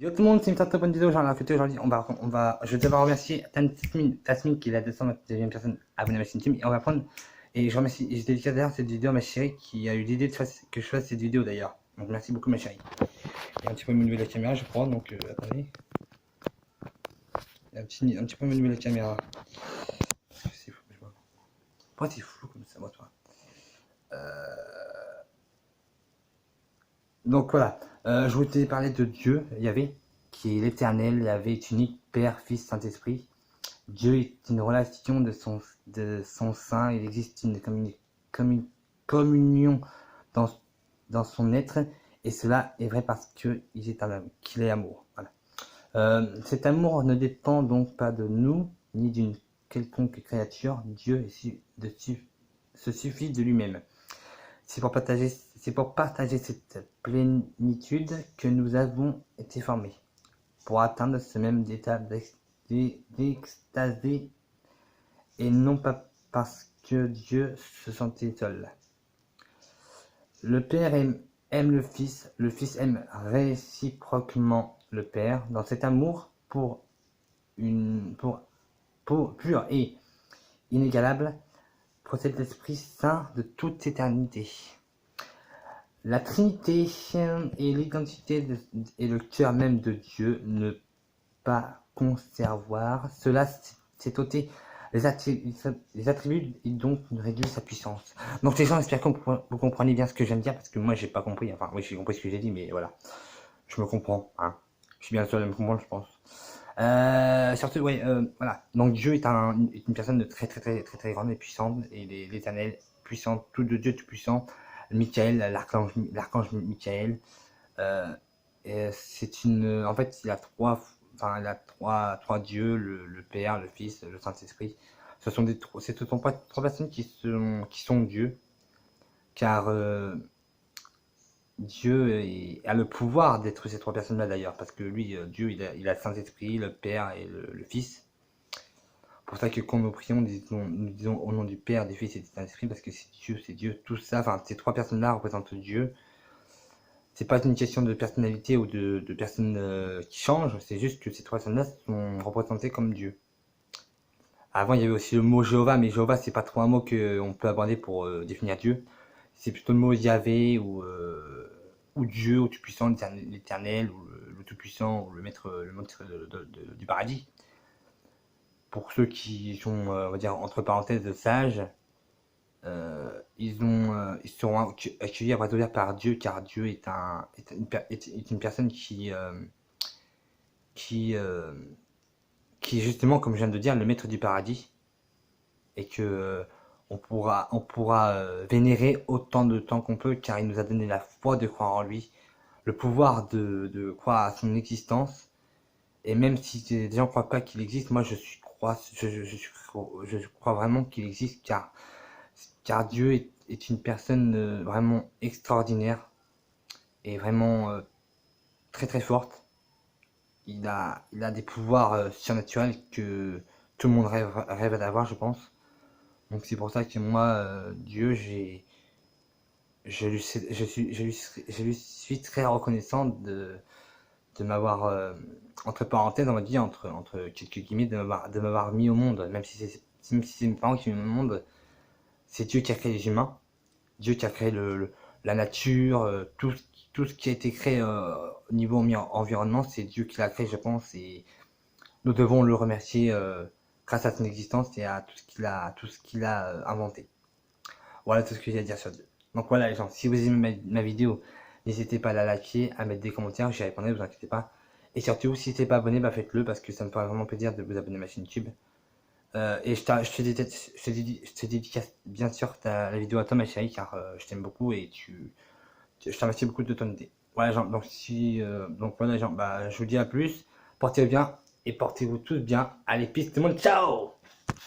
Yo tout le monde, c'est une très bonne vidéo. Genre, aujourd'hui, je vais devoir remercier Tasmin qui est la 229e personne abonnée à ma chaîne YouTube. Et on va prendre, et je remercie, et je dédicace d'ailleurs cette vidéo à ma chérie qui a eu l'idée que je fasse cette vidéo d'ailleurs. Donc merci beaucoup ma chérie. Il y a un petit peu de la caméra, je crois, donc attendez. Il y a un petit peu de la caméra. C'est fou, je vois. Pourquoi c'est flou comme ça, moi, toi Donc voilà, je voulais parler de Dieu, Yahvé, qui est l'éternel, Yahvé est unique, Père, Fils, Saint-Esprit. Dieu est une relation de son sein, il existe communion dans son être, et cela est vrai parce qu'il est amour. Voilà. Cet amour ne dépend donc pas de nous, ni d'une quelconque créature. Dieu se suffit de lui-même. C'est pour partager cette plénitude que nous avons été formés, pour atteindre ce même état d'extasie, et non pas parce que Dieu se sentait seul. Le Père aime le Fils aime réciproquement le Père. Dans cet amour pur et inégalable, procède l'Esprit Saint de toute éternité. La Trinité est l'identité et le cœur même de Dieu. Ne pas concevoir cela, c'est ôter les attributs et donc réduire sa puissance. Donc les gens, j'espère que vous comprenez bien ce que je viens de dire, parce que moi j'ai pas compris. Enfin oui, j'ai compris ce que j'ai dit, mais voilà, je me comprends, hein. Je suis bien sûr de me comprendre, je pense. Surtout, ouais, voilà. Donc Dieu est une personne de très grande et puissante, et l'Éternel puissant, tout de Dieu tout puissant, Michael, l'archange Michael. C'est en fait, il a trois dieux, le Père, le Fils, le Saint-Esprit. Ce sont pas trois personnes qui sont Dieu, car Dieu a le pouvoir d'être ces trois personnes-là d'ailleurs, parce que lui, Dieu, il a le Saint-Esprit, le Père et le Fils. Pour ça que quand nous prions, nous disons au nom du Père, du Fils et du Saint-Esprit, parce que c'est Dieu, tout ça, enfin, ces trois personnes-là représentent Dieu. C'est pas une question de personnalité ou de personnes qui changent, c'est juste que ces trois personnes-là sont représentées comme Dieu. Avant, il y avait aussi le mot Jéhovah, mais Jéhovah, c'est pas trop un mot qu'on peut aborder pour définir Dieu. C'est plutôt le mot Yahvé ou Dieu, ou Tout-Puissant, l'Éternel, ou le Tout-Puissant, ou le maître du paradis. Pour ceux qui sont, on va dire, entre parenthèses, sages, ils seront accueillis à bras ouverts par Dieu, car Dieu est une personne qui est justement, comme je viens de dire, le maître du paradis, et que on pourra vénérer autant de temps qu'on peut, car il nous a donné la foi de croire en lui, le pouvoir de croire à son existence. Et même si des gens ne croient pas qu'il existe, moi je crois vraiment qu'il existe, car Dieu est une personne vraiment extraordinaire et vraiment très forte. Il a des pouvoirs surnaturels que tout le monde rêve d'avoir, je pense. Donc c'est pour ça que moi, Dieu, je lui suis très reconnaissant de m'avoir, entre parenthèses, on va dire, entre quelques guillemets, de m'avoir mis au monde. Même si c'est mes parents qui m'ont mis au monde, c'est Dieu qui a créé les humains. Dieu qui a créé la nature, tout ce qui a été créé au niveau environnement, c'est Dieu qui l'a créé, je pense, et nous devons le remercier grâce à son existence et à tout ce qu'il a inventé. Voilà tout ce que j'ai à dire sur Dieu. Donc voilà les gens, si vous aimez ma vidéo, n'hésitez pas à la liker, à mettre des commentaires, j'y répondrai, vous inquiétez pas. Et surtout, si t'es pas abonné, bah faites-le, parce que ça me ferait vraiment plaisir de vous abonner à ma chaîne YouTube. Et je te dédicace bien sûr la vidéo à toi ma chérie, car je t'aime beaucoup et je te remercie beaucoup de ton idée. Voilà gens, donc voilà gens, bah je vous dis à plus, portez-vous bien et portez-vous tous bien. Allez, peace tout le monde, ciao!